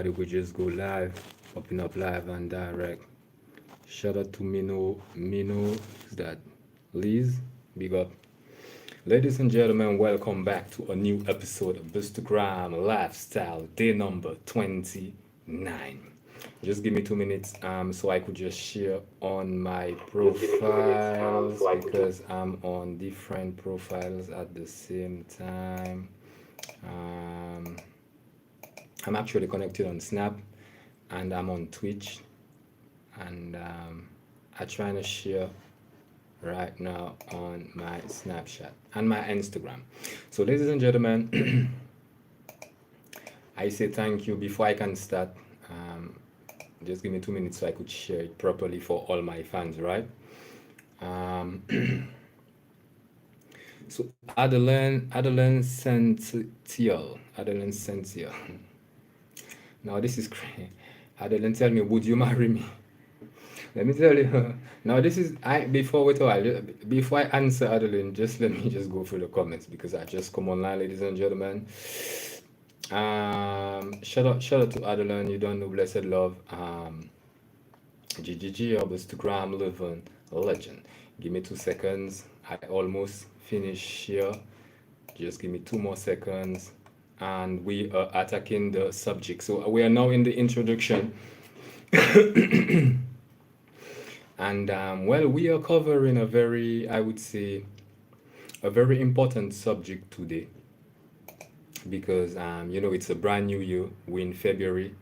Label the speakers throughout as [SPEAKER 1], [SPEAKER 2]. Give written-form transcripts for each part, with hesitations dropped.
[SPEAKER 1] We just go live, popping up live and direct. Shout out to Mino, is that Liz? Big up. Ladies and gentlemen, welcome back to a new episode of Bustacrime Lifestyle, day number 29. Just give me 2 minutes so I could just share on my profiles because I'm on different profiles at the same time. Um, I'm actually connected on Snap and I'm on Twitch and I'm trying to share right now on my Snapchat and my Instagram. So, ladies and gentlemen, I say thank you before I can start. Just give me 2 minutes so I could share it properly for all my fans, right? Um, so, Adeline Sentia. Now, this is crazy. Adeline, tell me, would you marry me? Let me tell you. Now, this is I before wait a while. Before I answer Adeline, just let me just go through the comments because I just come online, ladies and gentlemen. Shout out to Adeline. You don't know, blessed love. GGG, Bustacrime living legend. Give me 2 seconds. I almost finished here. Just give me 2 more seconds, and we are attacking the subject. So we are now in the introduction. And well, we are covering a very, I would say, a very important subject today because it's a brand new year. We're in February.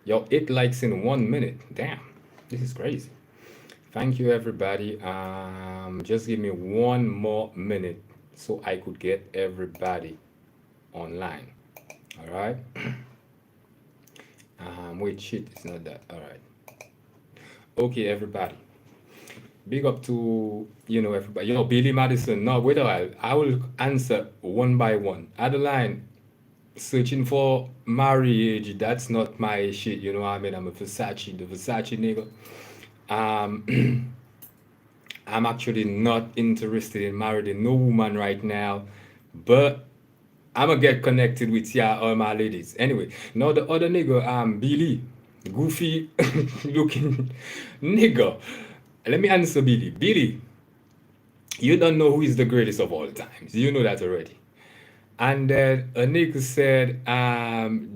[SPEAKER 1] Yo, 8 likes in 1 minute. Damn, this is crazy. Thank you, everybody. Just give me 1 more minute so I could get everybody online. All right. Wait, shit, it's not that. All right. Okay, everybody. Big up to everybody. Billy Madison. No, wait a while. I will answer one by one. Adeline, searching for marriage. That's not my shit. You know what I mean? I'm a the Versace nigga. Um, I'm actually not interested in marrying no woman right now, but I'm gonna get connected with all my ladies. Anyway, now the other nigga, Billy, goofy looking nigga. Let me answer Billy. Billy, you don't know who is the greatest of all times. You know that already. And then a nigga said,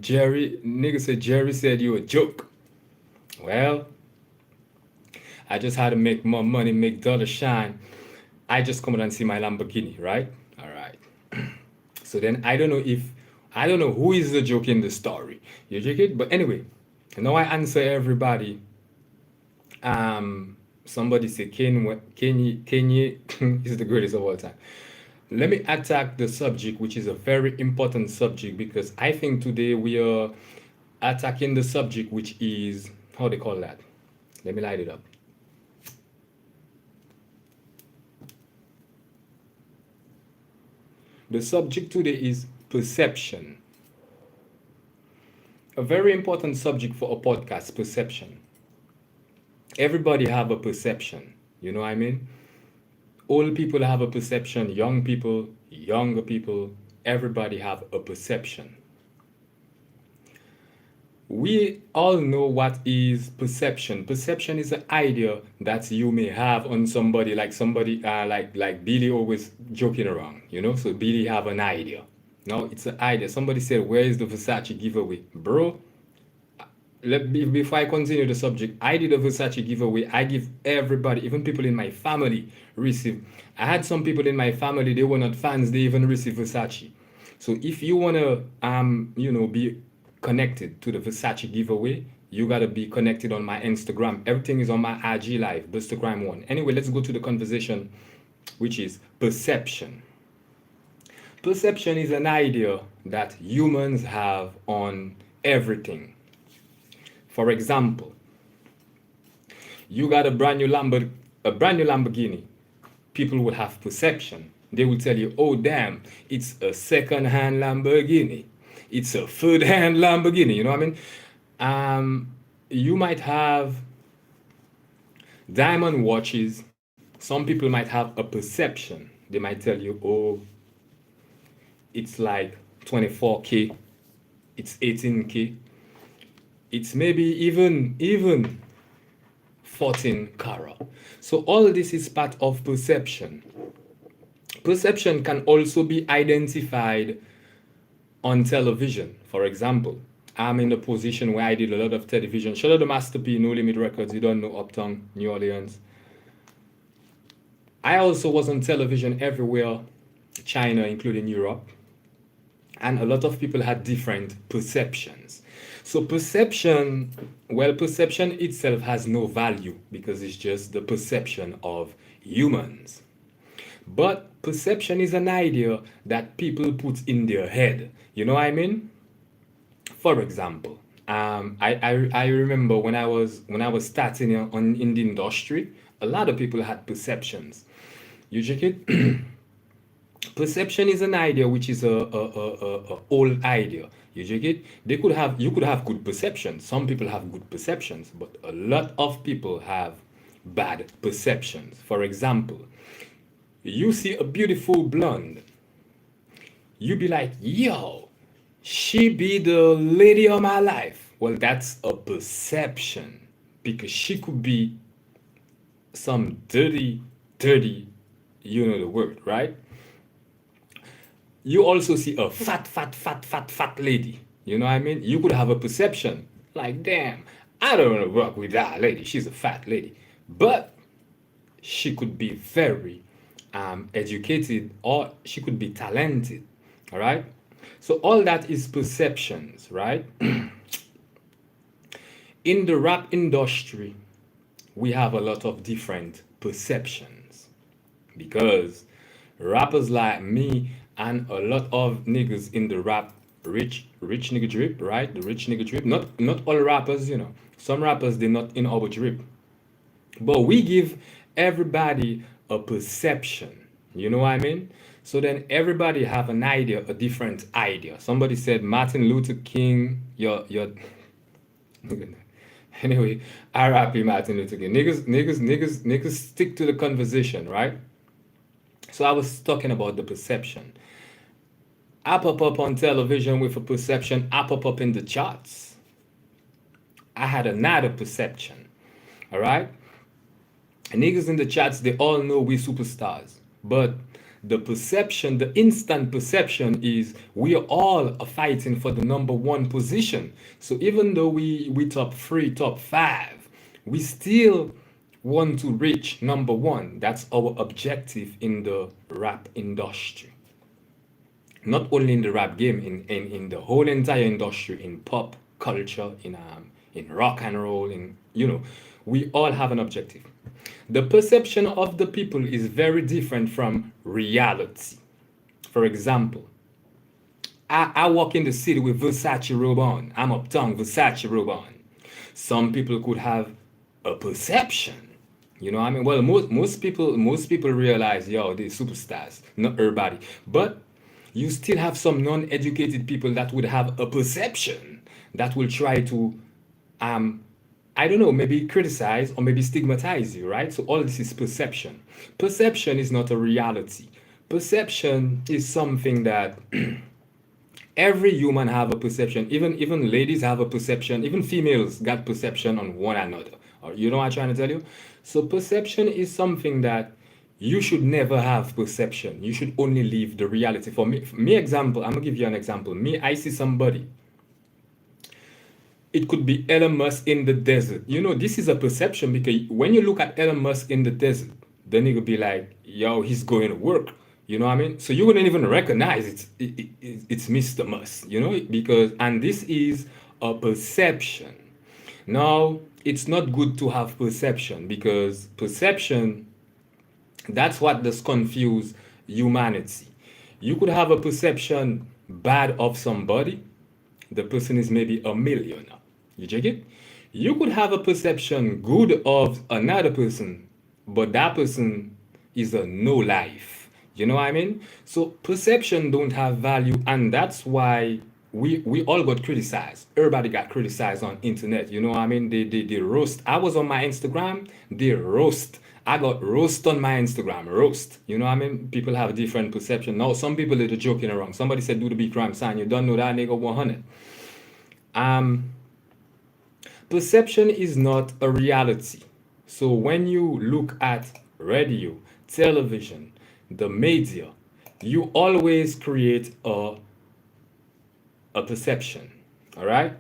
[SPEAKER 1] Jerry said you a joke. Well, I just had to make more money, make dollar shine. I just come out and see my Lamborghini, right? All right. So then I don't know who is the joke in the story. You take it? But anyway, now I answer everybody. Somebody say Kanye is the greatest of all time. Let me attack the subject, which is a very important subject because I think today we are attacking the subject, which is how they call that. Let me light it up. The subject today is perception. A very important subject for a podcast, perception. Everybody have a perception. You know what I mean? Old people have a perception, young people, younger people, everybody have a perception. We all know what is perception. Perception is an idea that you may have on somebody, like like Billy always joking around, So Billy have an idea. No, it's an idea. Somebody said, "Where is the Versace giveaway, bro?" Before I continue the subject, I did a Versace giveaway. I give everybody, even people in my family, receive. I had some people in my family, they were not fans, they even receive Versace. So if you wanna be connected to the Versace giveaway, you gotta be connected on my Instagram. Everything is on my IG live, Bustacrime 1. Anyway, let's go to the conversation, which is perception. Perception is an idea that humans have on everything. For example, you got a brand new Lamborghini. People will have perception. They will tell you, "Oh damn, it's a second-hand Lamborghini. It's a third-hand Lamborghini." You know what I mean? You might have diamond watches. Some people might have a perception. They might tell you, "Oh, it's like 24K, it's 18K." It's maybe even 14 carat. So all this is part of perception. Perception can also be identified on television. For example, I'm in the position where I did a lot of television. Shout out to Master P, No Limit Records. You don't know Uptown, New Orleans. I also was on television everywhere, China, including Europe. And a lot of people had different perceptions. So perception, well, perception itself has no value because it's just the perception of humans. But perception is an idea that people put in their head. You know what I mean? For example, I remember when I was starting in the industry, a lot of people had perceptions. You check it. Perception is an idea which is a old idea. You check it. You could have good perceptions. Some people have good perceptions, but a lot of people have bad perceptions. For example, you see a beautiful blonde, you be like, yo, she be the lady of my life. Well, that's a perception because she could be some dirty, you know the word, right? You also see a fat lady. You know what I mean? You could have a perception like, damn, I don't want to work with that lady. She's a fat lady. But she could be very educated or she could be talented. All right? So all that is perceptions, right? In the rap industry, we have a lot of different perceptions because rappers like me and a lot of niggas in the rap rich nigga drip, right? The rich nigga drip. Not all rappers, you know. Some rappers they're not in our drip. But we give everybody a perception. You know what I mean? So then everybody have an idea, a different idea. Somebody said Martin Luther King, your anyway, RIP Martin Luther King. Niggas stick to the conversation, right? So I was talking about the perception. I pop up on television with a perception. I pop up in the charts. I had another perception. All right? Niggas in the charts, they all know we superstars. But the perception, the instant perception is we are all fighting for the number one position. So even though we top three, top five, we still want to reach number one. That's our objective in the rap industry. Not only in the rap game, in the whole entire industry, in pop culture, in rock and roll, we all have an objective. The perception of the people is very different from reality. For example, I walk in the city with Versace robe on. I'm uptown, Versace robe on. Some people could have a perception. You know what I mean? Well, most people realize, yo, they're superstars. Not everybody. But you still have some non-educated people that would have a perception that will try to I don't know, maybe criticize or maybe stigmatize you, right? So all this is perception. Perception is not a reality. Perception is something that every human have a perception. Even ladies have a perception. Even females got perception on one another. Or you know what I'm trying to tell you? So perception is something that you should never have perception. You should only live the reality. For me example, I'm gonna give you an example. Me, I see somebody. It could be Elon Musk in the desert. You know, this is a perception because when you look at Elon Musk in the desert, then you could be like, yo, he's going to work. You know what I mean? So you wouldn't even recognize it's Mr. Musk, you know, and this is a perception. Now, it's not good to have perception because perception, that's what does confuse humanity. You could have a perception bad of somebody. The person is maybe a millionaire. You check it? You could have a perception good of another person, but that person is a no life. You know what I mean? So perception don't have value, and that's why we all got criticized. Everybody got criticized on internet. You know what I mean? They roast. I was on my Instagram, they roast. I got roast on my Instagram, roast. You know what I mean? People have different perception. Now, some people are joking around. Somebody said, do the big crime sign. You don't know that nigga 100. Perception is not a reality. So when you look at radio, television, the media, you always create a perception. All right?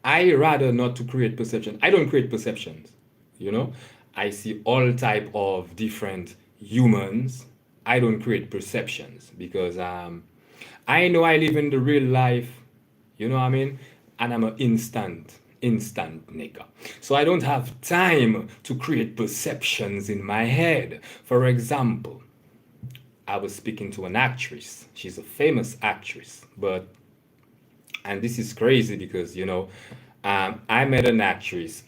[SPEAKER 1] I rather not to create perception. I don't create perceptions. You know, I see all type of different humans. I don't create perceptions because I know I live in the real life. You know what I mean? And I'm an instant nigga. So I don't have time to create perceptions in my head. For example, I was speaking to an actress. She's a famous actress, but and this is crazy because I met an actress.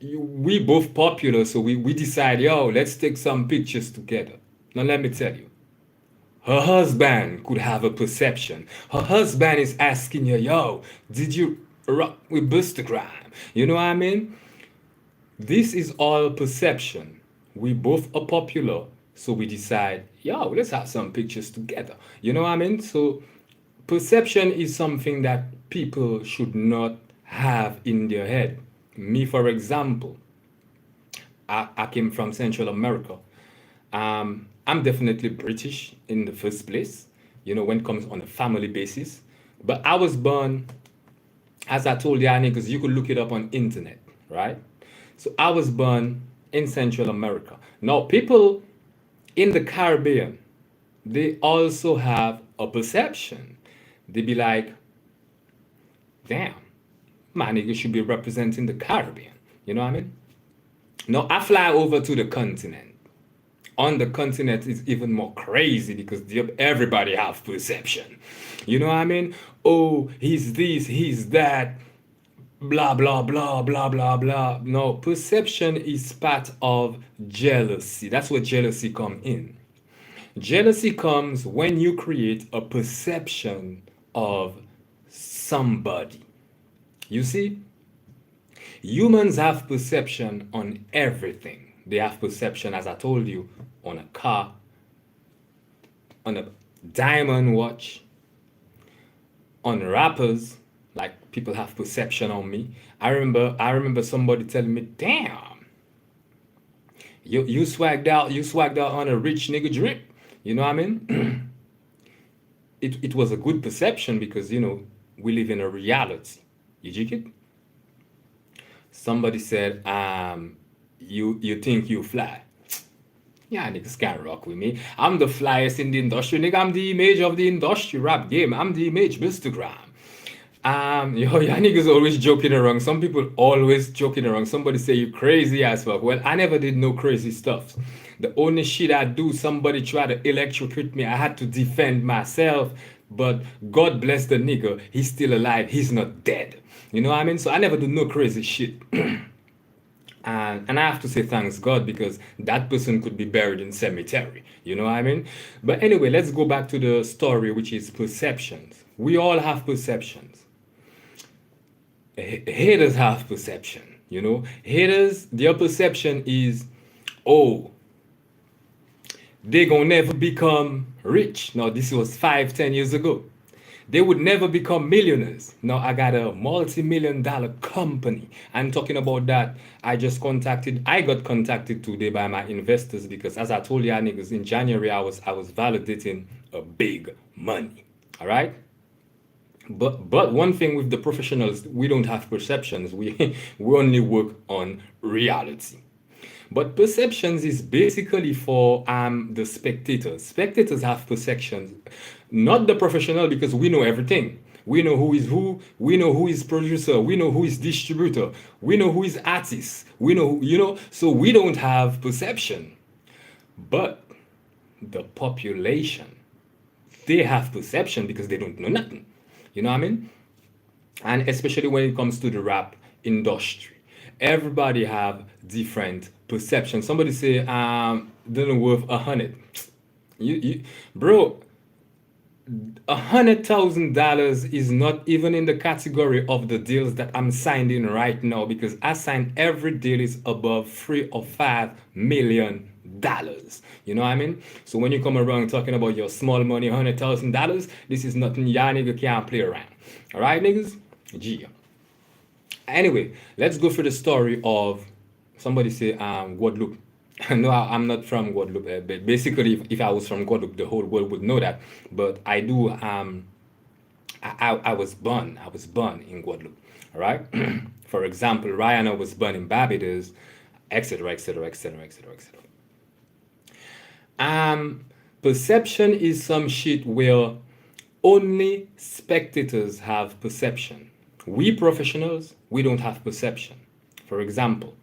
[SPEAKER 1] We both popular, so we decide, yo, let's take some pictures together. Now let me tell you, her husband could have a perception. Her husband is asking her, yo, did you rock with Bustacrime? You know what I mean? This is all perception. We both are popular, so we decide, yo, let's have some pictures together. You know what I mean? So perception is something that people should not have in their head. Me, for example, I came from Central America. I'm definitely British in the first place, when it comes on a family basis. But I was born, as I told y'all niggas, you could look it up on internet, right? So I was born in Central America. Now, people in the Caribbean, they also have a perception. They be like, damn, my nigga should be representing the Caribbean. You know what I mean? Now, I fly over to the continent. On the continent is even more crazy because everybody have perception. You know what I mean? Oh, he's this, he's that, blah, blah, blah, blah, blah, blah. No, perception is part of jealousy. That's where jealousy come in. Jealousy comes when you create a perception of somebody. You see, humans have perception on everything. They have perception, as I told you, on a car, on a diamond watch, on rappers. Like people have perception on me. I remember somebody telling me, "Damn, you swagged out on a rich nigga drip." You know what I mean? It was a good perception because we live in a reality. You jig it? Somebody said, you think you fly. Yeah, niggas can't rock with me. I'm the flyest in the industry, nigga. I'm the image of the industry rap game. I'm the image, Bustacrime. Yeah, niggas always joking around. Some people always joking around. Somebody say you crazy as fuck. Well, I never did no crazy stuff. The only shit I do, somebody try to electrocute me. I had to defend myself. But God bless the nigga. He's still alive. He's not dead. You know what I mean? So I never do no crazy shit. And I have to say thanks God because that person could be buried in cemetery. You know what I mean? But anyway, let's go back to the story, which is perceptions. We all have perceptions. Haters have perception. Haters, their perception is, oh, they gonna never become rich. Now, this was 5-10 years ago. They would never become millionaires. Now I got a multi-million-dollar company. I'm talking about that. I got contacted today by my investors because as I told y'all niggas in January, I was validating a big money. All right. But one thing with the professionals, we don't have perceptions. We only work on reality. But perceptions is basically for the spectators. Spectators have perceptions, not the professional, because we know everything. We know who is who. We know who is producer. We know who is distributor. We know who is artist. We know, so we don't have perception. But the population, they have perception because they don't know nothing. You know what I mean? And especially when it comes to the rap industry, everybody have different perceptions. Somebody say, didn't worth 100. Bro, $100,000 is not even in the category of the deals that I'm signed in right now because I signed every deal is above $3 or $5 million. You know what I mean? So when you come around talking about your small money, $100,000, this is nothing y'all nigga can't play around. All right, niggas? Gee. Anyway, let's go through the story of somebody say Guadeloupe. No, I'm not from Guadeloupe. But basically, if I was from Guadeloupe, the whole world would know that. But I do. I was born. I was born in Guadeloupe. All right. For example, Rihanna was born in Barbados, etc., etc., etc., etc., etc. Perception is some shit where only spectators have perception. We professionals, we don't have perception. For example,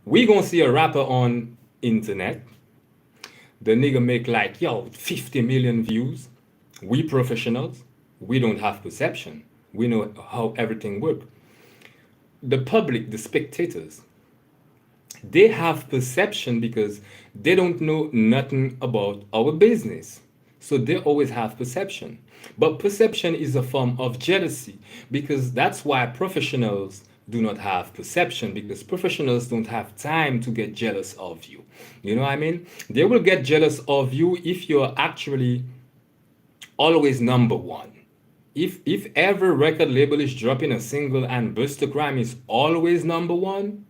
[SPEAKER 1] we gonna see a rapper on internet. The nigga make like, yo, 50 million views. We professionals, we don't have perception. We know how everything works. The public, the spectators, they have perception because they don't know nothing about our business. So they always have perception. But perception is a form of jealousy because that's why professionals do not have perception because professionals don't have time to get jealous of you. You know what I mean? They will get jealous of you if you're actually always number one. If every record label is dropping a single and Bustacrime is always number one,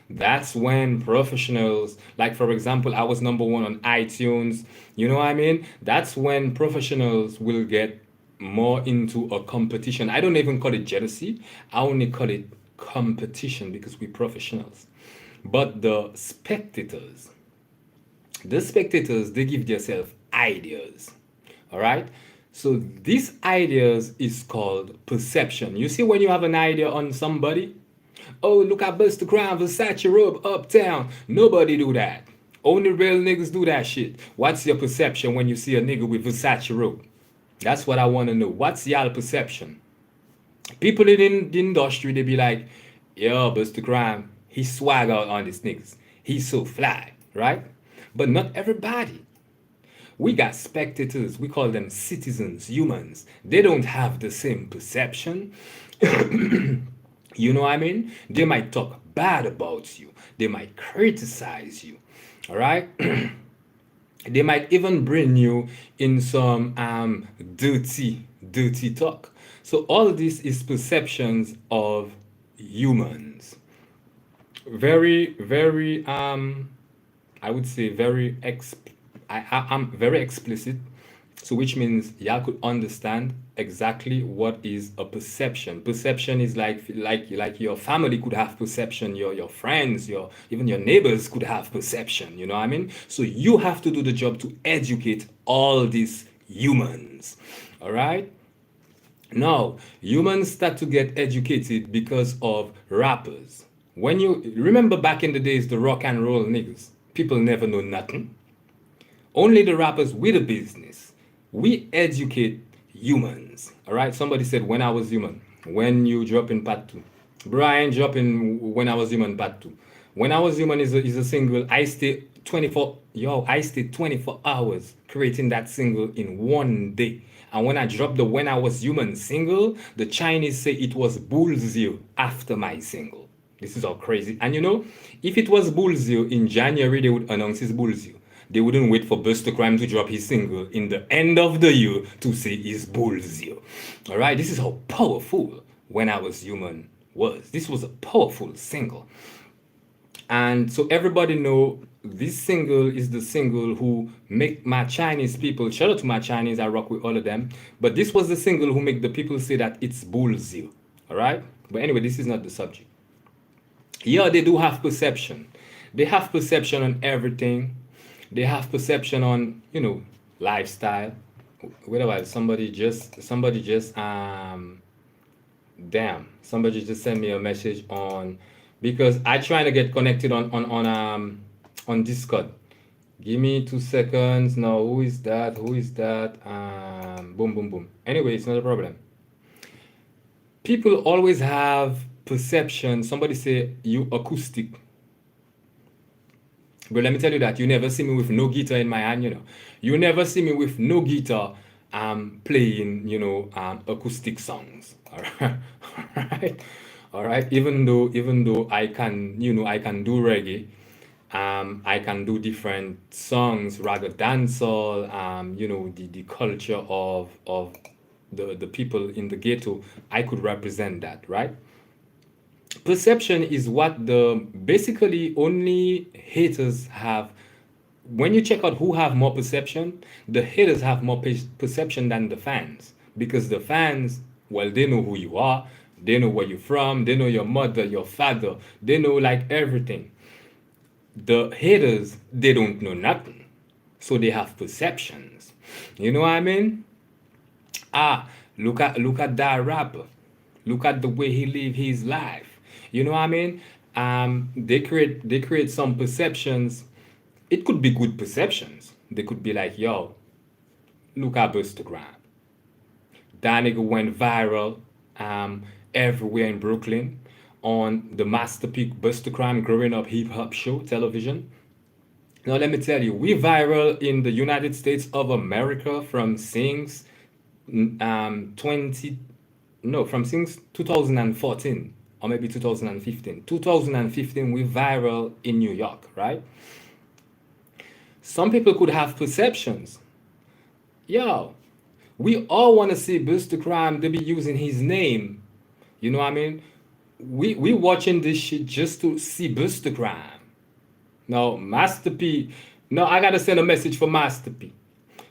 [SPEAKER 1] that's when professionals, like for example, I was number one on iTunes, you know what I mean? That's when professionals will get more into a competition. I don't even call it jealousy, I only call it competition because we're professionals. But the spectators, they give themselves ideas. All right. So these ideas is called perception. You see, when you have an idea on somebody, oh, look at Buster Crown, Versace robe, uptown. Nobody do that. Only real niggas do that shit. What's your perception when you see a nigga with Versace robe? That's what I want to know. What's y'all perception? People in the industry, they be like, yo, Buster Crime, he swag out on these niggas. He's so fly, right? But not everybody. We got spectators, we call them citizens, humans. They don't have the same perception. You know what I mean? They might talk bad about you, they might criticize you, all right? They might even bring you in some dirty talk. So all this is perceptions of humans. Very I would say I'm very explicit, so which means y'all could understand exactly what is a perception. Perception is like your family could have perception, your friends, your even your neighbors could have perception. You know what I mean? So you have to do the job to educate all these humans. All right. Now, humans start to get educated because of rappers. When you remember back in the days, the rock and roll niggas, people never know nothing. Only the rappers with a business. We educate humans. All right. Somebody said when I was human. When you drop in part two. Brian dropping when I was human part two. When I was human is a single. I stay 24. Yo, I stayed 24 hours creating that single in one day. And when I dropped the When I Was Human single, the Chinese say it was Bullseye after my single. This is all crazy. And you know, if it was Bullseye in January, they would announce his Bullseye. They wouldn't wait for Bustacrime to drop his single in the end of the year to say it's Bullseye. All right, this is how powerful When I Was Human was. This was a powerful single. And so everybody know this single is the single who make my Chinese people, shout out to my Chinese, I rock with all of them, but this was the single who make the people say that it's Bullseye. All right, but anyway, this is not the subject. Yeah, they do have perception. They have perception on everything. They have perception on, you know, lifestyle. Whatever. Somebody just damn, somebody just sent me a message on, because I trying to get connected on Discord. Give me 2 seconds. No, who is that? Who is that? Boom, boom, boom. Anyway, it's not a problem. People always have perception. Somebody say you acoustic. But let me tell you that you never see me with no guitar in my hand, you know. You never see me with no guitar playing, you know, acoustic songs. All right. All right. All right. Even though I can, you know, I can do reggae. I can do different songs, rather dancehall, you know, the culture of the people in the ghetto. I could represent that, right? Perception is what the basically only haters have. When you check out who have more perception, the haters have more perception than the fans, because the fans, well, they know who you are, they know where you're from, they know your mother, your father, they know like everything. The haters, they don't know nothing, so they have perceptions. You know what I mean? Ah, look at that rapper. Look at the way he live his life. You know what I mean? They create some perceptions. It could be good perceptions. They could be like, yo, look at Bustacrime. That nigga went viral everywhere in Brooklyn on the masterpiece Bustacrime Growing Up Hip Hop Show television. Now let me tell you, we viral in the United States of America from since 20 no from since 2014 or maybe 2015. 2015 we viral in New York, right? Some people could have perceptions. Yo, we all want to see Buster Crime. They be using his name. You know what I mean? We watching this shit just to see Buster Crime. No, Master P. No, I gotta send a message for Master P.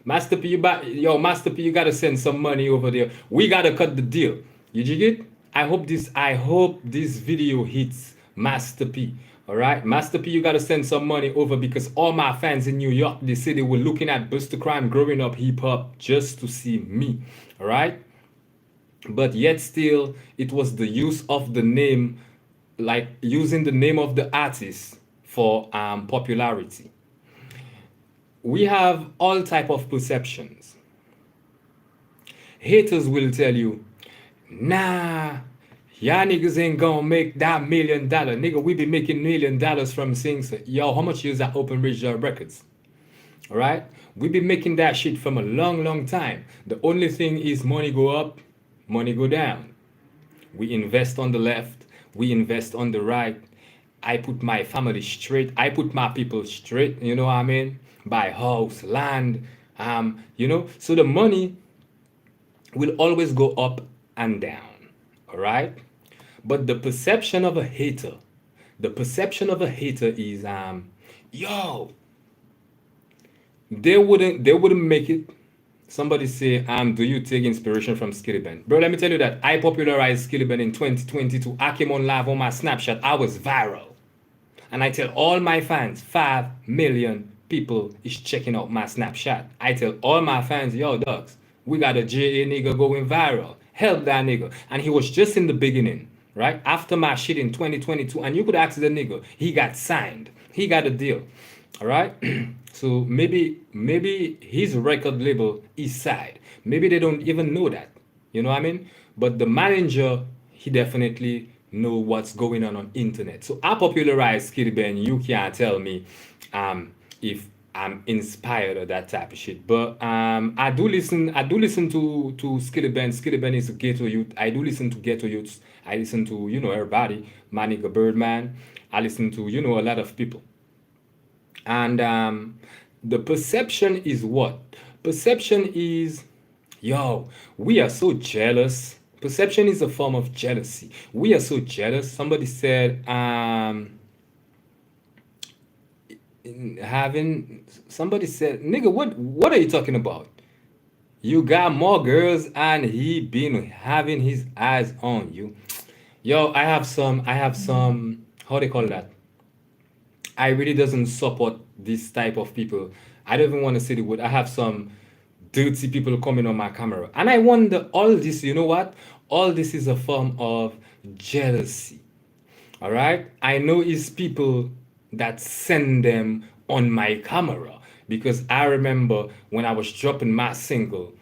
[SPEAKER 1] Master P, Master P, you gotta send some money over there. We gotta cut the deal. You dig it? I hope this video hits Master P. All right, Master P, you gotta send some money over, because all my fans in New York, they say they were looking at Buster Crime Growing Up Hip Hop just to see me. All right, but yet still, it was the use of the name, like using the name of the artist for popularity. We have all type of perceptions. Haters will tell you, nah, y'all niggas ain't gonna make that $1 million. Nigga, we be making $1 million from things. Yo, how much use that Open Ridge Records? Alright? We be making that shit from a long, long time. The only thing is money go up, money go down. We invest on the left, we invest on the right. I put my family straight, I put my people straight, you know what I mean? Buy house, land, so the money will always go up and down. All right? But the perception of a hater is yo, they wouldn't make it. Somebody say, do you take inspiration from Skilly Ben? Bro, let me tell you that I popularized Skilly Ben in 2022. I came on live on my Snapchat. I was viral. And I tell all my fans, 5 million people is checking out my Snapchat. I tell all my fans, yo, dogs, we got a JA nigga going viral. Help that nigga. And he was just in the beginning, right? After my shit in 2022. And you could ask the nigga, he got signed. He got a deal. All right? So maybe his record label is side. Maybe they don't even know that. You know what I mean? But the manager, he definitely know what's going on internet. So I popularized Skitty Ben. You can't tell me if I'm inspired or that type of shit. But I do listen to Skitty Ben. Skitty Ben is a ghetto youth. I do listen to ghetto youths. I listen to, everybody. My nigga Birdman. I listen to, a lot of people. And the perception is what? Perception is, yo, we are so jealous. Perception is a form of jealousy. We are so jealous. Somebody said, somebody said, nigga, what are you talking about? You got more girls and he been having his eyes on you. Yo, I have some, how they call that? I really doesn't support this type of people. I don't even want to say the word. I have some dirty people coming on my camera. And I wonder, all this, you know what? All this is a form of jealousy. All right? I know it's people that send them on my camera. Because I remember when I was dropping my single,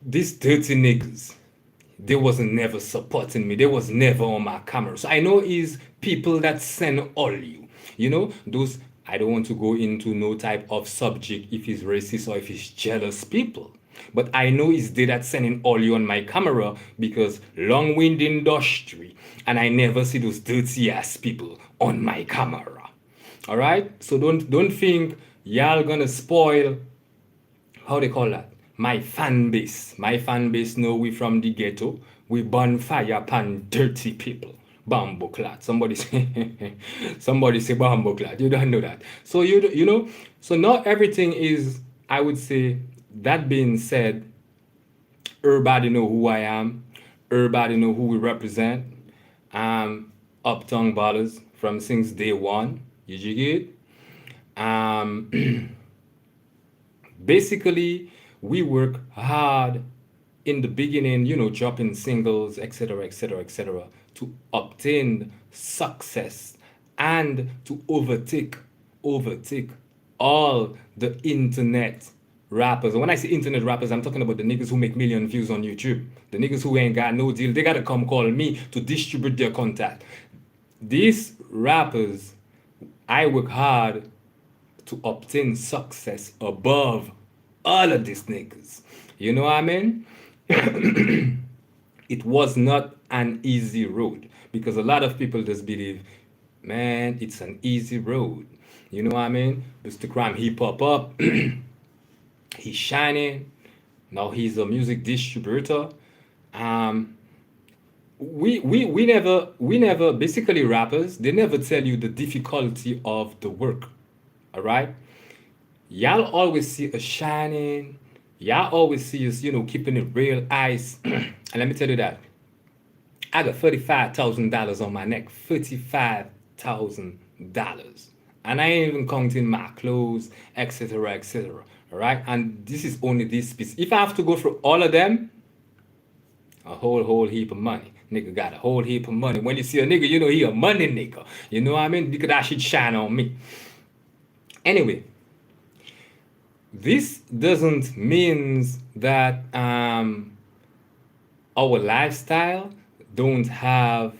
[SPEAKER 1] these dirty niggas, they wasn't never supporting me. They was never on my camera. So I know it's people that send all you. Those, I don't want to go into no type of subject if it's racist or if it's jealous people. But I know it's they that sending all you on my camera, because long wind industry, and I never see those dirty ass people on my camera. All right? So don't think y'all gonna spoil, how they call that? My fan base. My fan base know we from the ghetto. We burn fire upon dirty people. bamboo clat. Somebody say, somebody say bamboo clat. You don't know that. So you know, so not everything is. I would say. That being said, everybody know who I am. Everybody know who we represent. Uptown Ballers from since day one. You dig it? Basically, we work hard in the beginning, dropping singles, etc., etc., etc., to obtain success and to overtake all the internet rappers. And when I say internet rappers, I'm talking about the niggas who make million views on YouTube. The niggas who ain't got no deal. They gotta come call me to distribute their content. These rappers, I work hard to obtain success above all of these niggas. You know what I mean? It was not an easy road because a lot of people just believe, man, it's an easy road. You know what I mean? Bustacrime, he pop up, he's shining. Now he's a music distributor. Um, we never basically rappers. They never tell you the difficulty of the work. All right, y'all always see us shining. Y'all always see us, keeping it real ice. And let me tell you that I got $35,000 on my neck. $35,000, and I ain't even counting my clothes, etc., etc. All right, and this is only this piece. If I have to go through all of them, a whole heap of money. Nigga got a whole heap of money. When you see a nigga, you know he a money nigga. You know what I mean? Because that should shine on me. Anyway, this doesn't mean that our lifestyle don't have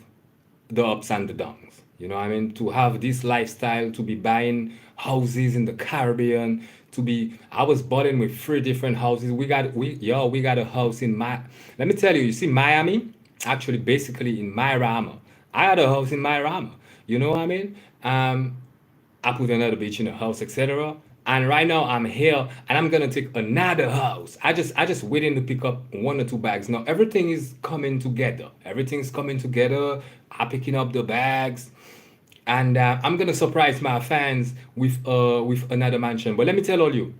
[SPEAKER 1] the ups and the downs. You know what I mean? To have this lifestyle, to be buying houses in the Caribbean, I was balling with three different houses. We got a house in let me tell you, you see Miami, actually basically in Miami. I had a house in Miami. You know what I mean? I put another beach in a house, etc. And right now I'm here and I'm gonna take another house. I just waiting to pick up one or two bags. Now everything is coming together. Everything's coming together. I'm picking up the bags, and I'm gonna surprise my fans with another mansion. But let me tell all you,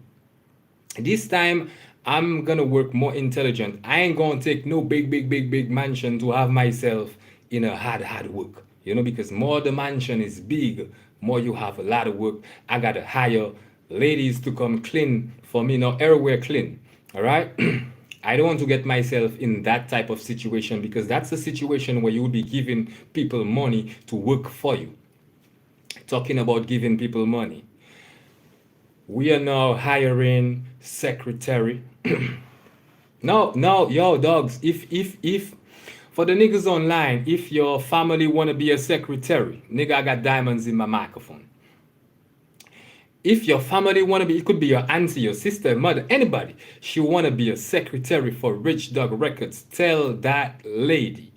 [SPEAKER 1] this time I'm gonna work more intelligent. I ain't gonna take no big mansion to have myself in a hard work. Because more the mansion is big, more you have a lot of work. I gotta hire ladies to come clean for me now, everywhere clean. All right. I don't want to get myself in that type of situation because that's a situation where you will be giving people money to work for you. Talking about giving people money, we are now hiring secretary. No, yo, dogs. If for the niggas online, if your family wanna be a secretary, nigga, I got diamonds in my microphone. If your family wanna be, it could be your auntie, your sister, mother, anybody. She wanna be a secretary for Rich Dawg Records. Tell that lady,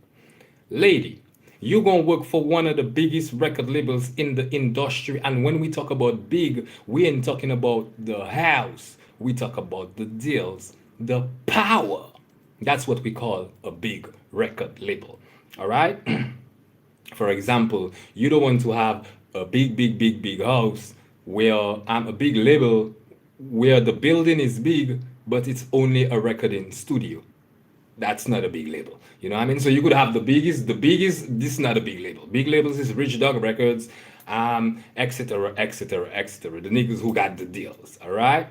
[SPEAKER 1] you gonna work for one of the biggest record labels in the industry. And when we talk about big, we ain't talking about the house. We talk about the deals, the power. That's what we call a big record label. All right. For example, you don't want to have a big house where I'm a big label where the building is big, but it's only a recording studio. That's not a big label. You know what I mean? So you could have the biggest, this is not a big label. Big labels is Rich Dawg Records, etc., etc., etc. The niggas who got the deals. All right.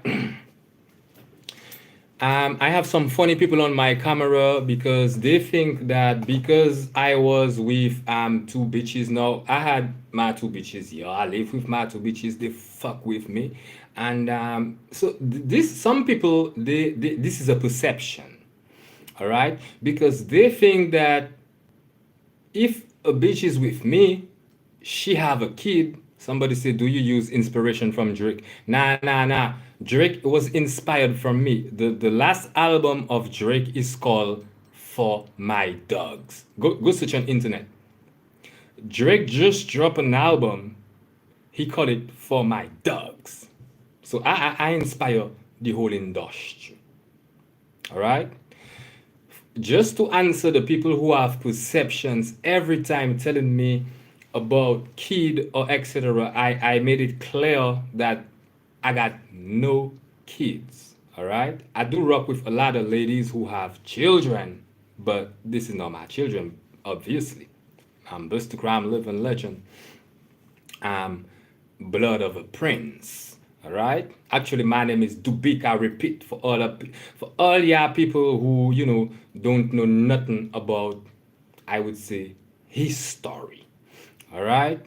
[SPEAKER 1] I have some funny people on my camera because they think that because I was with two bitches now, I had my two bitches. Yeah, I live with my two bitches. They fuck with me, and so this some people this is a perception, all right, because they think that if a bitch is with me, she have a kid. Somebody said, "Do you use inspiration from Drake?" Nah. Drake was inspired from me. The last album of Drake is called "For My Dogs." Go search on internet. Drake just dropped an album. He called it "For My Dogs." So I inspire the whole industry. All right. just to answer the people who have perceptions every time telling me about kid or etc., I made it clear that I got no kids. All right. I do rock with a lot of ladies who have children, but this is not my children, obviously. I'm Bustacrime, living legend. I'm blood of a prince. All right. Actually, my name is Dubik. I repeat for all y'all people who don't know nothing about, I would say, his story. All right.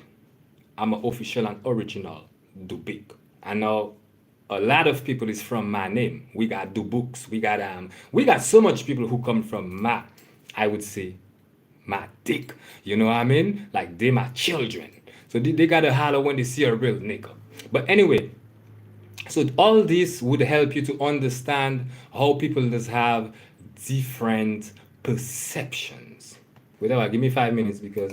[SPEAKER 1] I'm an official and original Dubik. I know a lot of people is from my name. We got Dubooks. We got so much people who come from my, I would say, my dick. You know what I mean? Like they my children. So they gotta holler when they see a real nigga. But anyway, so all this would help you to understand how people just have different perceptions. Whatever, give me 5 minutes because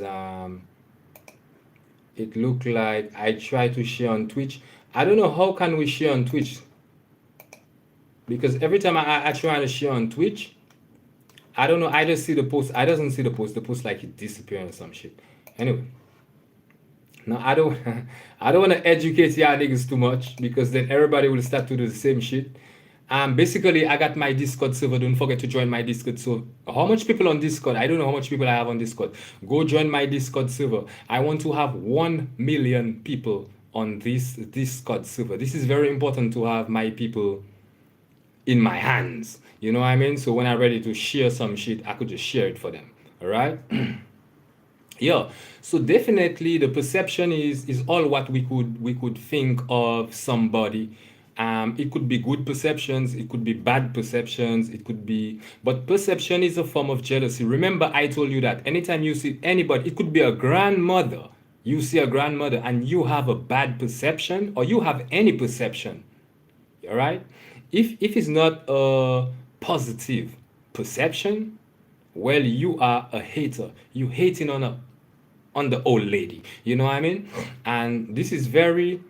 [SPEAKER 1] it looked like I tried to share on Twitch. I don't know how can we share on Twitch because every time I try to share on Twitch, I don't know. I just see the post. I doesn't see the post. The post like it disappearing or some shit. Anyway, now I don't I don't want to educate y'all niggas too much because then everybody will start to do the same shit. Basically I got my Discord server. Don't forget to join my Discord. So how much people on Discord? I don't know how much people I have on Discord. Go join my Discord server. I want to have 1 million people on this Discord server. This is very important to have my people in my hands. You know what I mean? So when I'm ready to share some shit, I could just share it for them. All right. Yeah, so definitely the perception is all what we could think of somebody. It could be good perceptions, it could be bad perceptions, it could be, but perception is a form of jealousy. Remember, I told you that anytime you see anybody, it could be a grandmother. You see a grandmother and you have a bad perception, or you have any perception. All right. If it's not a positive perception, well, you are a hater. You hating on the old lady. You know what I mean? And this is very,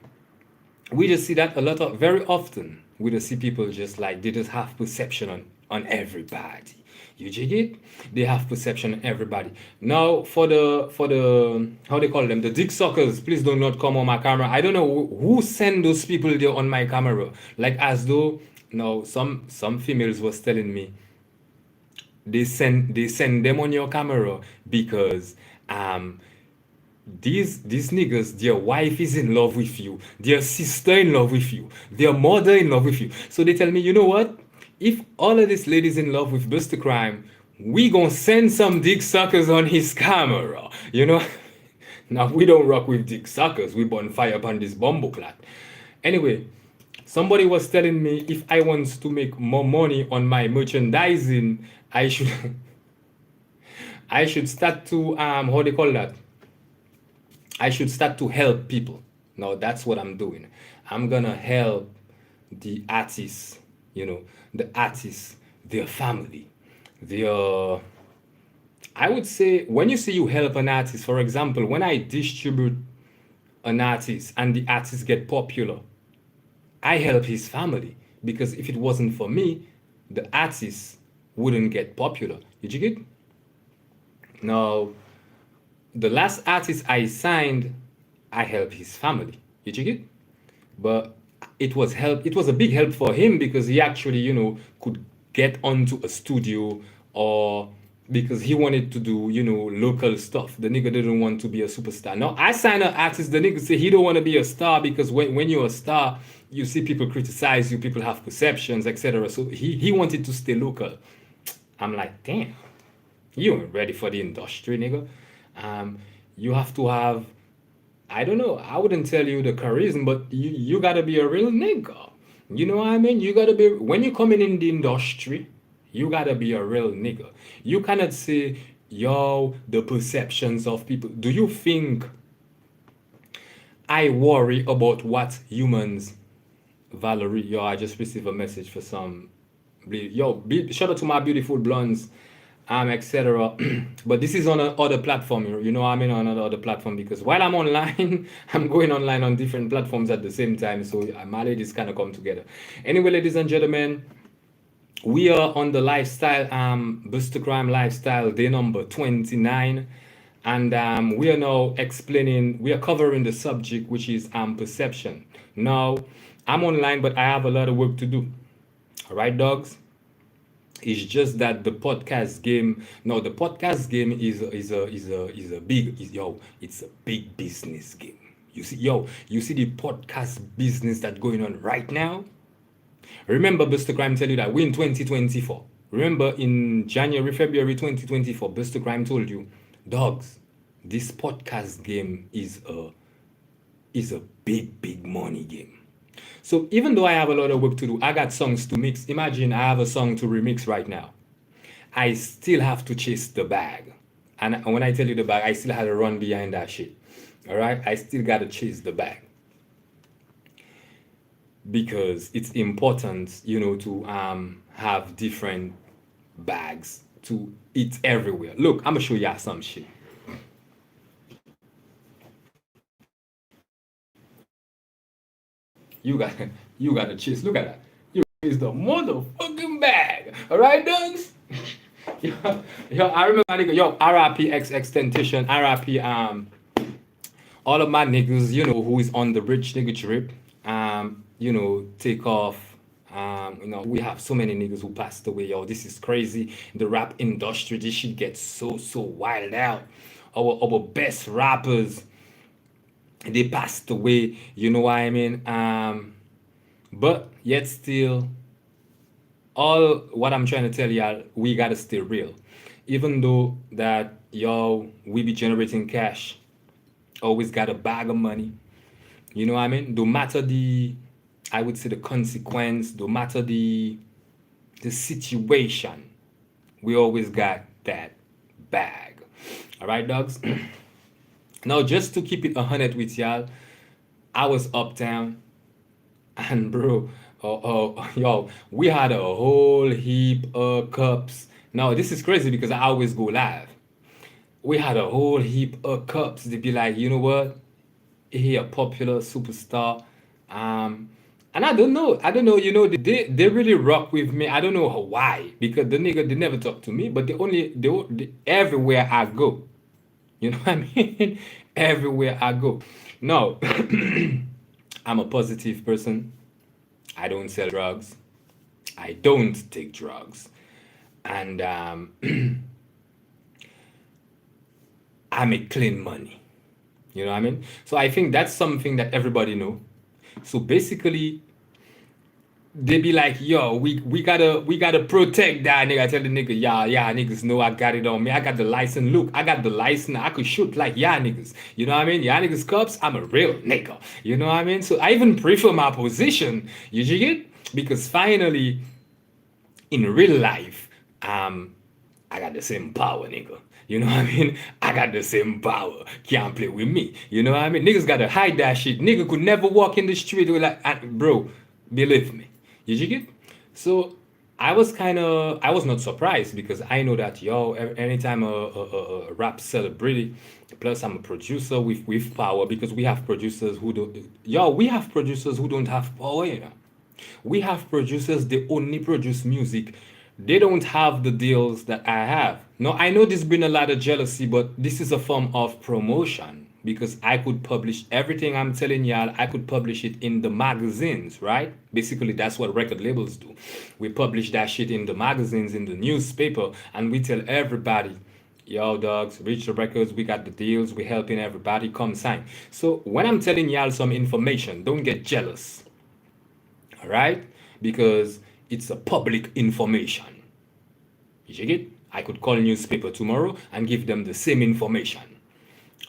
[SPEAKER 1] we just see that a lot of, very often we just see people just like they just have perception on everybody. You jig it? They have perception on everybody. Now for the how they call them, the dick suckers, please do not come on my camera. I don't know who send those people there on my camera. Like as though no, some females was telling me they send them on your camera because these niggas, their wife is in love with you, their sister in love with you, their mother in love with you. So they tell me, you know what? If all of these ladies in love with Bustacrime, we gonna send some dick suckers on his camera. You know? Now we don't rock with dick suckers. We burn fire upon this bumbleclad. Anyway, somebody was telling me if I want to make more money on my merchandising, I should I should start to how they call that? I should start to help people. Now that's what I'm doing. I'm gonna help the artists, the artists, their family, their. I would say when you say you help an artist, for example, when I distribute an artist and the artist get popular, I help his family because if it wasn't for me, the artist wouldn't get popular. Did you get? Now, the last artist I signed, I helped his family. You check it? But it was help. It was a big help for him because he actually, could get onto a studio, or because he wanted to do, local stuff. The nigga didn't want to be a superstar. Now I signed an artist. The nigga say he don't want to be a star because when you're a star, you see people criticize you, people have perceptions, etc. So he wanted to stay local. I'm like, damn, you ain't ready for the industry, nigga. You have to have, I don't know, I wouldn't tell you the charisma, but you gotta be a real nigga. You know what I mean? You gotta be, when you coming in the industry, you gotta be a real nigga. You cannot say, yo, the perceptions of people. Do you think I worry about what humans, Valerie, yo, I just received a message for some, yo, shout out to my beautiful blondes, etc. But this is on another platform, you know what I mean, on another platform, because while I'm online, I'm going online on different platforms at the same time, so my ladies kind of come together. Anyway, ladies and gentlemen, We are on the lifestyle, Bustacrime lifestyle, day number 29. And we are now explaining, we are covering the subject, which is perception. Now, I'm online, but I have a lot of work to do. All right, dogs? It's just that the podcast game, no, the podcast game is a big, it's a big business game. You see the podcast business that's going on right now. Remember, Buster Crime tell you that we in 2024. Remember, in January, February 2024, Buster Crime told you, dogs, this podcast game is a big money game. So even though I have a lot of work to do, I got songs to mix. Imagine I have a song to remix right now. I still have to chase the bag. And when I tell you the bag, I still have to run behind that shit. All right? I still got to chase the bag because it's important, to have different bags to eat everywhere. Look, I'm gonna show y'all some shit. You got you got to chase. Look at that. You is the motherfucking bag. All right, duns. Yo, I remember my nigga. Yo, RIP X Extentation. RIP all of my niggas, who is on the rich nigga trip, take off. We have so many niggas who passed away, yo. This is crazy. The rap industry, this shit gets so wild out. Our best rappers, they passed away, you know what I mean? But yet still, all what I'm trying to tell y'all, we gotta stay real. Even though that, yo, we be generating cash, always got a bag of money. You know what I mean? No matter I would say the consequence, no matter the situation, we always got that bag. All right, dogs? Now, just to keep it 100 with y'all, I was uptown, and bro, yo, we had a whole heap of cups. Now, this is crazy because I always go live. We had a whole heap of cups. They'd be like, you know what? He a popular superstar. And I don't know, they really rock with me. I don't know why, because the nigga, they never talk to me, but they everywhere I go. You know what I mean? Everywhere I go. No, I'm a positive person. I don't sell drugs. I don't take drugs. And I make clean money. You know what I mean? So I think that's something that everybody know. So basically, they be like, yo, we gotta protect that nigga. I tell the nigga, yeah, niggas know I got it on me. I got the license. Look, I got the license. I could shoot like yeah niggas. You know what I mean? Yeah niggas cops, I'm a real nigga. You know what I mean? So I even prefer my position. You dig it? Because finally, in real life, I got the same power, nigga. You know what I mean? I got the same power. Can't play with me. You know what I mean? Niggas gotta hide that shit. Nigga could never walk in the street with like, bro, believe me. You dig it? So I was not surprised because I know that, yo, anytime a rap celebrity, plus I'm a producer with power because we have producers who don't have power, you know. We have producers, they only produce music. They don't have the deals that I have. Now, I know there's been a lot of jealousy, but this is a form of promotion because I could publish everything I'm telling y'all, I could publish it in the magazines, right? Basically, that's what record labels do. We publish that shit in the magazines, in the newspaper, and we tell everybody, yo, dogs, reach the records, we got the deals, we helping everybody, come sign. So when I'm telling y'all some information, don't get jealous, all right? Because it's a public information. You check it? I could call newspaper tomorrow and give them the same information.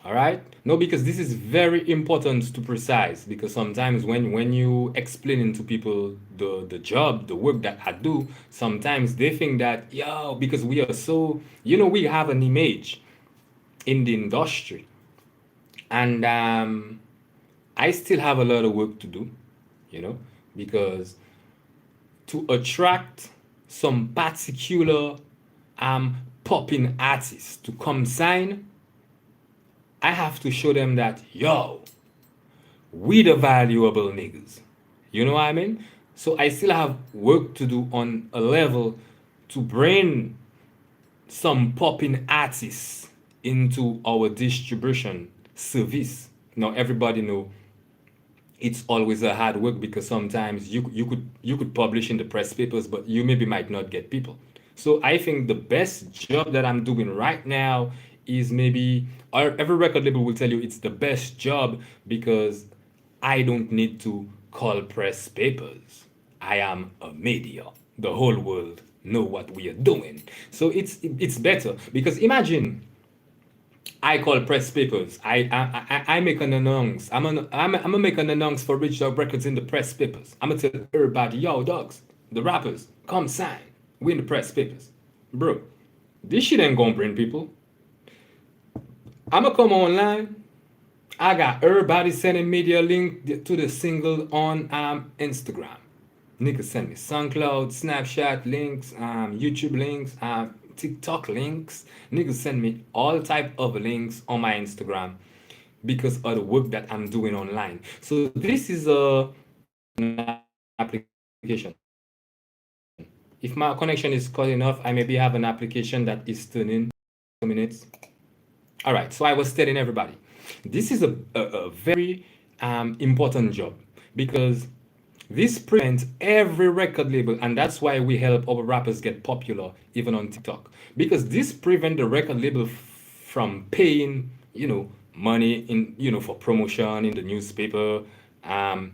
[SPEAKER 1] All right? No, because this is very important to precise. Because sometimes when you explaining to people the job, the work that I do, sometimes they think that, yo, because we are so, we have an image in the industry. And I still have a lot of work to do, because to attract some particular popping artists to come sign, I have to show them that, yo, we the valuable niggas. You know what I mean? So I still have work to do on a level to bring some popping artists into our distribution service. Now everybody know it's always a hard work because sometimes you could publish in the press papers, but you maybe might not get people. So I think the best job that I'm doing right now is maybe, or every record label will tell you it's the best job because I don't need to call press papers. I am a media. The whole world know what we are doing. So it's better because imagine I call press papers. I make an announce. I'm gonna make an announce for Rich Dog Records in the press papers. I'm gonna tell everybody, yo, dogs, the rappers, come sign. We in the press papers, bro. This shit ain't gonna bring people. I'm gonna come online. I got everybody sending me their link to the single on Instagram. Niggas send me SoundCloud, Snapchat links, YouTube links, TikTok links. Niggas send me all type of links on my Instagram because of the work that I'm doing online. So this is an application. If my connection is cut enough, I maybe have an application that is turning 2 minutes. All right, so I was telling everybody, this is a very important job because this prevents every record label, and that's why we help our rappers get popular even on TikTok. Because this prevents the record label from paying, money in, for promotion in the newspaper. Um,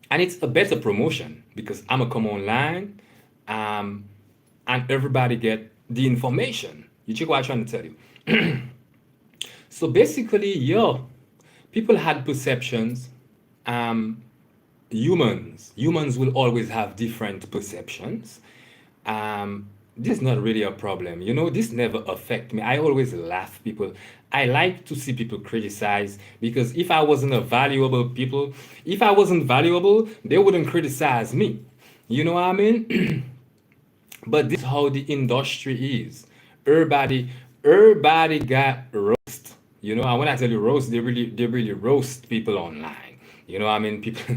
[SPEAKER 1] and it's a better promotion because I'ma come online, um, and everybody get the information. You check what I'm trying to tell you. So basically, people had perceptions. Um, humans will always have different perceptions. This is not really a problem, this never affect me. I always laugh people. I like to see people criticize because if I wasn't valuable, they wouldn't criticize me. You know what I mean? But this is how the industry is. Everybody got roast. And when I tell you roast, they really roast people online. I mean, people,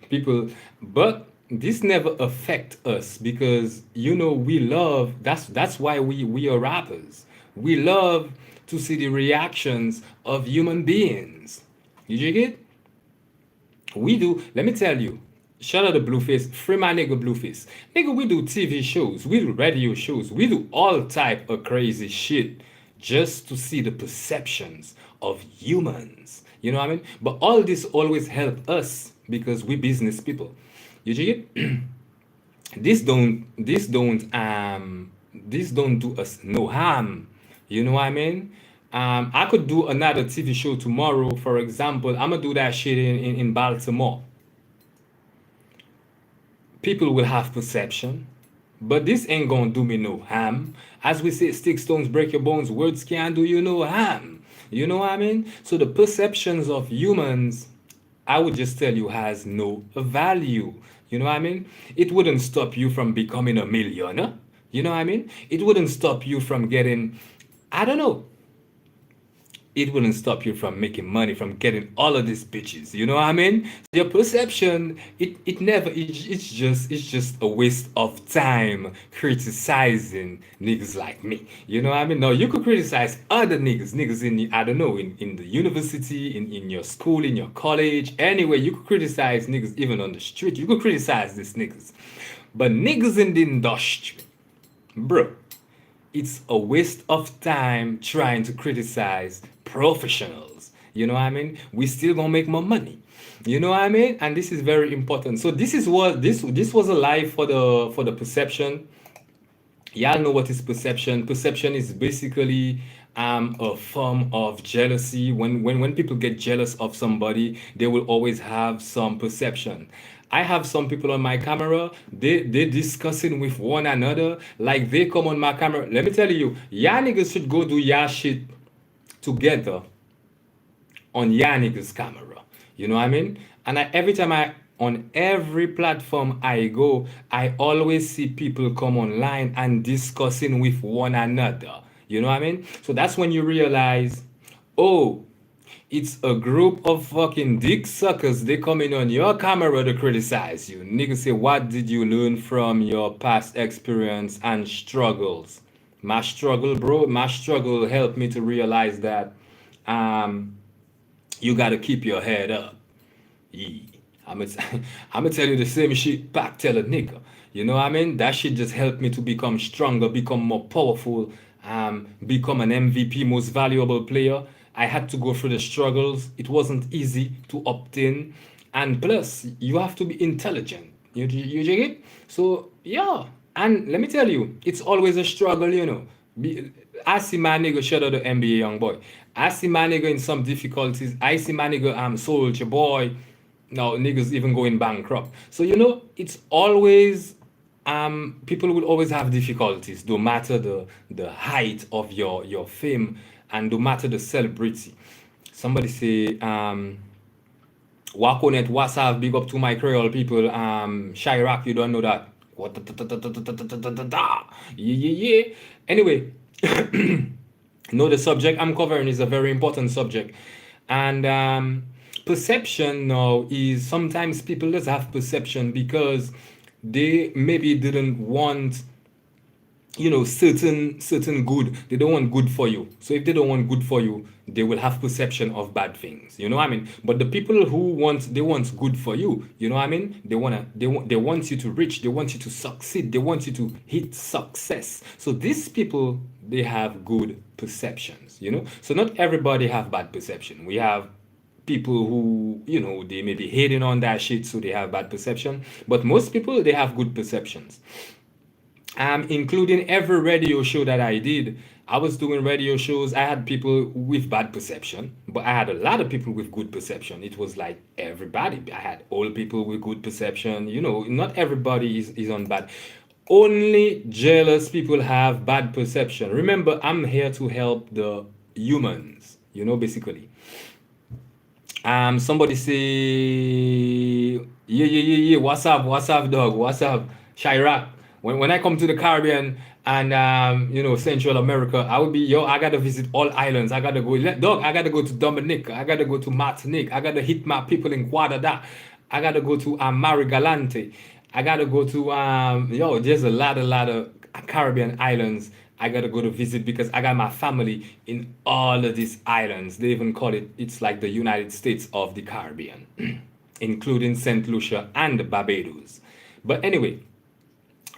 [SPEAKER 1] people. But this never affect us because we love. That's why we are rappers. We love to see the reactions of human beings. You get it? We do. Let me tell you. Shout out to Blueface. Free my nigga Blueface. Nigga, we do TV shows. We do radio shows. We do all type of crazy shit just to see the perceptions of humans. You know what I mean? But all this always help us because we business people. You get it? This don't do us no harm. You know what I mean? I could do another TV show tomorrow, for example. I'm gonna do that shit in Baltimore. People will have perception, but this ain't gonna do me no harm. As we say, stick stones break your bones, words can't do you no harm. You know what I mean? So the perceptions of humans, I would just tell you, has no value. You know what I mean? It wouldn't stop you from becoming a millionaire. You know what I mean? It wouldn't stop you from getting, I don't know, it wouldn't stop you from making money, from getting all of these bitches. You know what I mean? Your perception, it's just a waste of time criticizing niggas like me. You know what I mean? No, you could criticize other niggas in, I don't know, in the university, in your school, in your college, anyway. You could criticize niggas even on the street. You could criticize these niggas. But niggas in the industry, bro, it's a waste of time trying to criticize professionals. You know what I mean? We still gonna make more money. You know what I mean? And this is very important. So this was a life for the perception. Y'all know what is perception. Perception is basically a form of jealousy. When people get jealous of somebody, they will always have some perception. I have some people on my camera, they discussing with one another, like they come on my camera. Let me tell you, y'all niggas should go do y'all shit together on y'all niggas camera. You know what I mean? And every time on every platform I go, I always see people come online and discussing with one another. You know what I mean? So that's when you realize, oh, It's a group of fucking dick suckers. They coming on your camera to criticize you. Nigga say, what did you learn from your past experience and struggles? My struggle, bro, my struggle helped me to realize that um, you gotta keep your head up. Yeah. I'm gonna I'm gonna tell you the same shit back tell a nigga. You know what I mean? That shit just helped me to become stronger, become more powerful, become an MVP, most valuable player. I had to go through the struggles. It wasn't easy to obtain, and plus you have to be intelligent. You get it? So yeah, and let me tell you, it's always a struggle. You know, I see my nigga shout out the NBA young boy. I see my nigga in some difficulties. I see my nigga soldier boy. Now niggas even going bankrupt. So you know, it's always people will always have difficulties, no matter the height of your fame and no matter the celebrity. Somebody say Waconet, WhatsApp, big up to my Creole people. Chirac, you don't know that. What yeah, yeah, yeah. Anyway, know the subject I'm covering is a very important subject. And perception now is sometimes people just have perception because they maybe didn't want, you know, certain good. They don't want good for you. So if they don't want good for you, they will have perception of bad things. You know what I mean? But the people who want, they want good for you. You know what I mean? They want you to reach, they want you to succeed, they want you to hit success. So these people, they have good perceptions, you know. So not everybody have bad perception. We have people who, you know, they may be hating on that shit, so they have bad perception. But most people, they have good perceptions. Including every radio show that I did. I was doing radio shows. I had people with bad perception, but I had a lot of people with good perception. It was like everybody. I had old people with good perception. You know, not everybody is on bad. Only jealous people have bad perception. Remember, I'm here to help the humans, you know, basically. Somebody say, yeah, yeah, yeah, yeah. What's up, dog? What's up, Chirac? When I come to the Caribbean and you know, Central America, I would be, yo, I gotta visit all islands. I gotta go, dog. I gotta go to Dominica. I gotta go to Martinique. I gotta hit my people in Guadada. I gotta go to Marigalante. I gotta go to yo. There's a lot of Caribbean islands I gotta go to visit because I got my family in all of these islands. They even call it, it's like the United States of the Caribbean, including St. Lucia and Barbados. But anyway,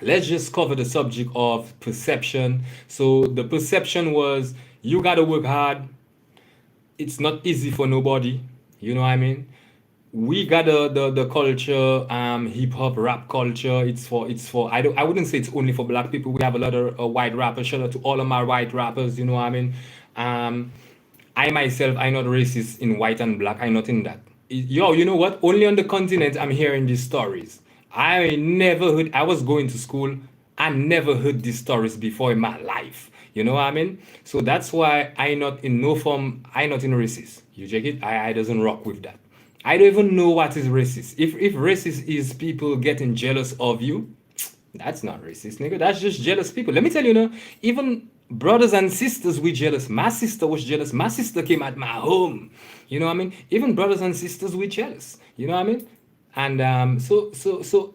[SPEAKER 1] let's just cover the subject of perception. So the perception was you gotta work hard. It's not easy for nobody. You know what I mean? We got the culture, hip hop rap culture. It's for I wouldn't say it's only for black people. We have a lot of white rappers. Shout out to all of my white rappers. You know what I mean? Um, I myself, I'm not racist in white and black. I'm not in that. Yo, you know what? Only on the continent I'm hearing these stories. I never heard. I was going to school. I never heard these stories before in my life. You know what I mean? So that's why I not in no form. I not in racist. You check it. I doesn't rock with that. I don't even know what is racist. If racist is people getting jealous of you, that's not racist, nigga. That's just jealous people. Let me tell you now, even brothers and sisters we jealous. My sister was jealous. My sister came at my home. You know what I mean? Even brothers and sisters we jealous. You know what I mean? And so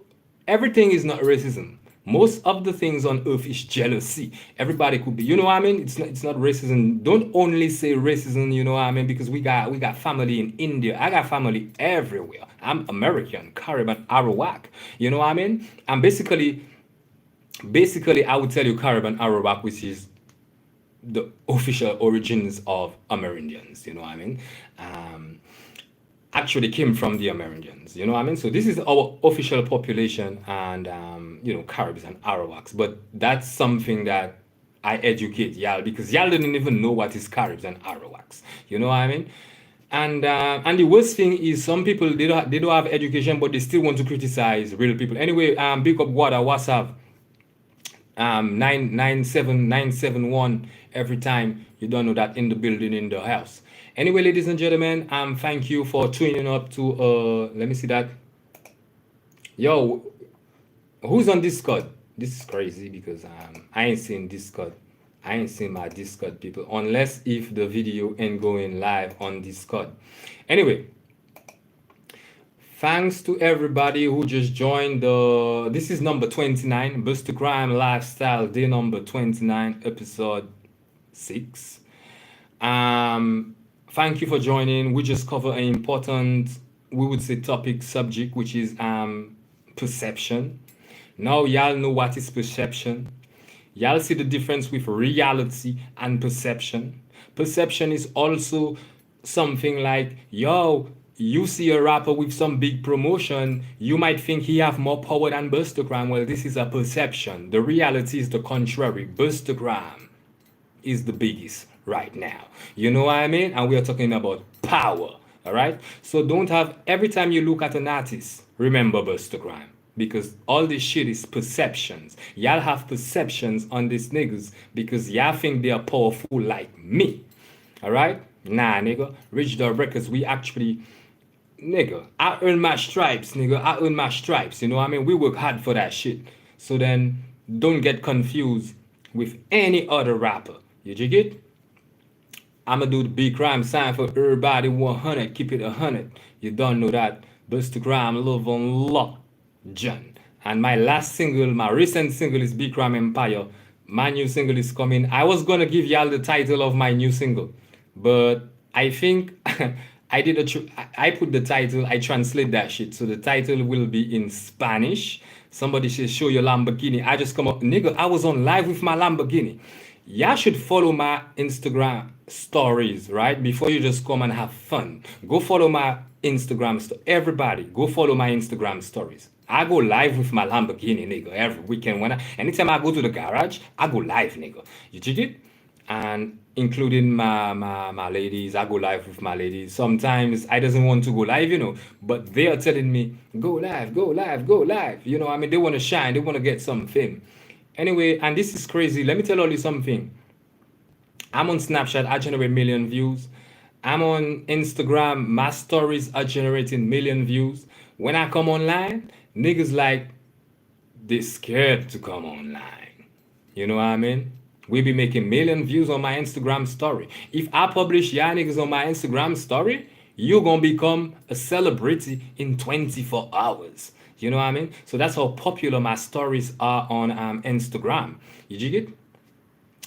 [SPEAKER 1] everything is not racism. Most of the things on earth is jealousy. Everybody could be, you know what I mean? It's not racism. Don't only say racism, you know what I mean? Because we got family in India. I got family everywhere. I'm American, Caribbean, Arawak. You know what I mean? I'm basically I would tell you Caribbean Arawak, which is the official origins of Amerindians, you know what I mean? Um, actually came from the Amerindians. You know what I mean? So this is our official population, and you know, Caribs and Arawaks. But that's something that I educate y'all because y'all didn't even know what is Caribs and Arawaks. You know what I mean? And the worst thing is some people they don't have education, but they still want to criticize real people. Anyway, big up water, WhatsApp 997 every time. You don't know that in the building, in the house. Anyway, ladies and gentlemen, thank you for tuning up to let me see that. Yo, who's on Discord? This is crazy because I ain't seen Discord. I ain't seen my Discord people unless if the video ain't going live on Discord. Anyway, thanks to everybody who just joined the. This is number 29, Bustacrime Lifestyle, day number 29, episode 6. Thank you for joining. We just cover an important, we would say, topic subject, which is perception. Now y'all know what is perception. Y'all see the difference with reality and perception. Perception is also something like, yo, you see a rapper with some big promotion, you might think he have more power than Bustacrime. Well, this is a perception. The reality is the contrary. Bustacrime is the biggest right now. You know what I mean? And we are talking about power. All right? So don't have, every time you look at an artist, remember Bustacrime. Because all this shit is perceptions. Y'all have perceptions on these niggas because y'all think they are powerful like me. All right? Nah, nigga. Rich Dawg Records, we actually, nigga, I earn my stripes, nigga. I earn my stripes. You know what I mean? We work hard for that shit. So then don't get confused with any other rapper. You jig it? I'ma do the big crime sign for everybody 100. Keep it 100. You don't know that. Bustacrime Love on Lock. John. And my last single, my recent single is Big Ram Empire. My new single is coming. I was gonna give y'all the title of my new single, but I think I put the title, I translate that shit. So the title will be in Spanish. Somebody says, show your Lamborghini. I just come up, nigga, I was on live with my Lamborghini. Y'all should follow my Instagram stories, right? Before you just come and have fun. Go follow my Instagram everybody, go follow my Instagram stories. I go live with my Lamborghini, nigga, every weekend. Anytime I go to the garage, I go live, nigga. You dig it? And including my ladies, I go live with my ladies. Sometimes I doesn't want to go live, you know, but they are telling me, go live, go live, go live. You know, I mean, they want to shine, they want to get some fame. Anyway, and this is crazy. Let me tell you something. I'm on Snapchat, I generate million views. I'm on Instagram, my stories are generating million views. When I come online, niggas like, they scared to come online. You know what I mean? We be making million views on my Instagram story. If I publish y'all niggas on my Instagram story, you're gonna become a celebrity in 24 hours. You know what I mean? So that's how popular my stories are on Instagram. You jig it?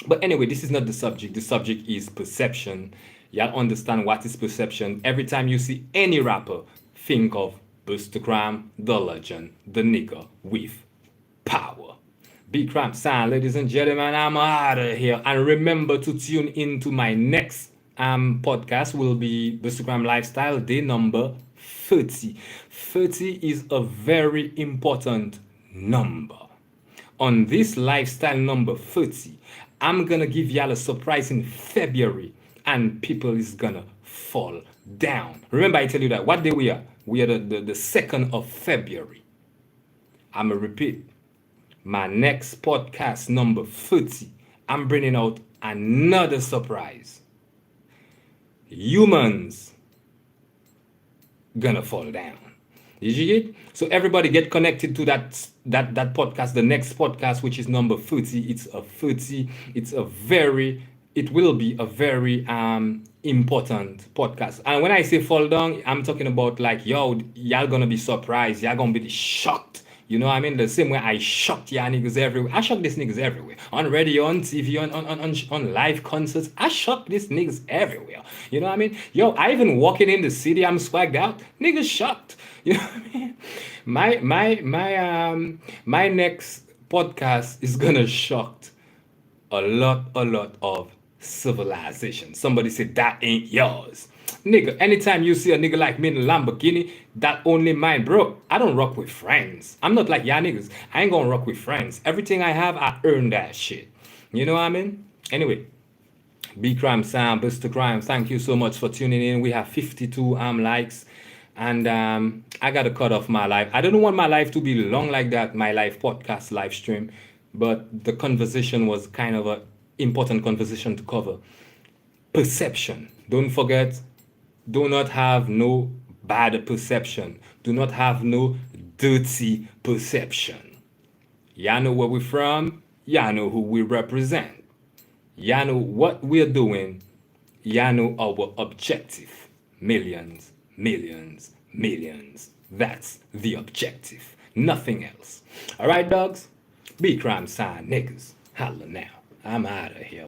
[SPEAKER 1] But anyway, this is not the subject. The subject is perception. Y'all understand what is perception. Every time you see any rapper, think of Bustacrime, the legend, the nigga with power. Big Cramp Sound, ladies and gentlemen, I'm out of here. And remember to tune into my next podcast will be Bustacrime Lifestyle, day number 30. 30 is a very important number. On this lifestyle number 30, I'm gonna give y'all a surprise in February, and people is gonna fall down. Remember, I tell you that. What day we are? We are the 2nd of February. I'm gonna repeat. My next podcast, number 30, I'm bringing out another surprise. Humans gonna fall down. Did you get? So everybody get connected to that podcast, the next podcast, which is number 30. It will be a very important podcast. And when I say fall down, I'm talking about like, yo, y'all gonna be surprised, y'all gonna be shocked. You know what I mean? The same way I shocked y'all niggas everywhere. I shocked these niggas everywhere. On radio, on TV, on live concerts. I shocked these niggas everywhere. You know what I mean? Yo, I even walking in the city, I'm swagged out. Niggas shocked. You know what I mean? My next podcast is gonna shock a lot of civilization. Somebody said that ain't yours. Nigga, anytime you see a nigga like me in a Lamborghini, that only mine, bro. I don't rock with friends. I'm not like y'all niggas. I ain't gonna rock with friends. Everything I have, I earn that shit. You know what I mean? Anyway, B Crime Sound, Bustacrime, thank you so much for tuning in. We have 52 likes. And I gotta cut off my live. I don't want my live to be long like that, my live podcast live stream. But the conversation was kind of an important conversation to cover. Perception. Don't forget, do not have no bad perception. Do not have no dirty perception. Y'all know where we're from. Y'all know who we represent. Y'all know what we're doing. Y'all know our objective. Millions, millions, millions. That's the objective. Nothing else. All right, dogs? Be crime sign niggas. Holla now. I'm out of here.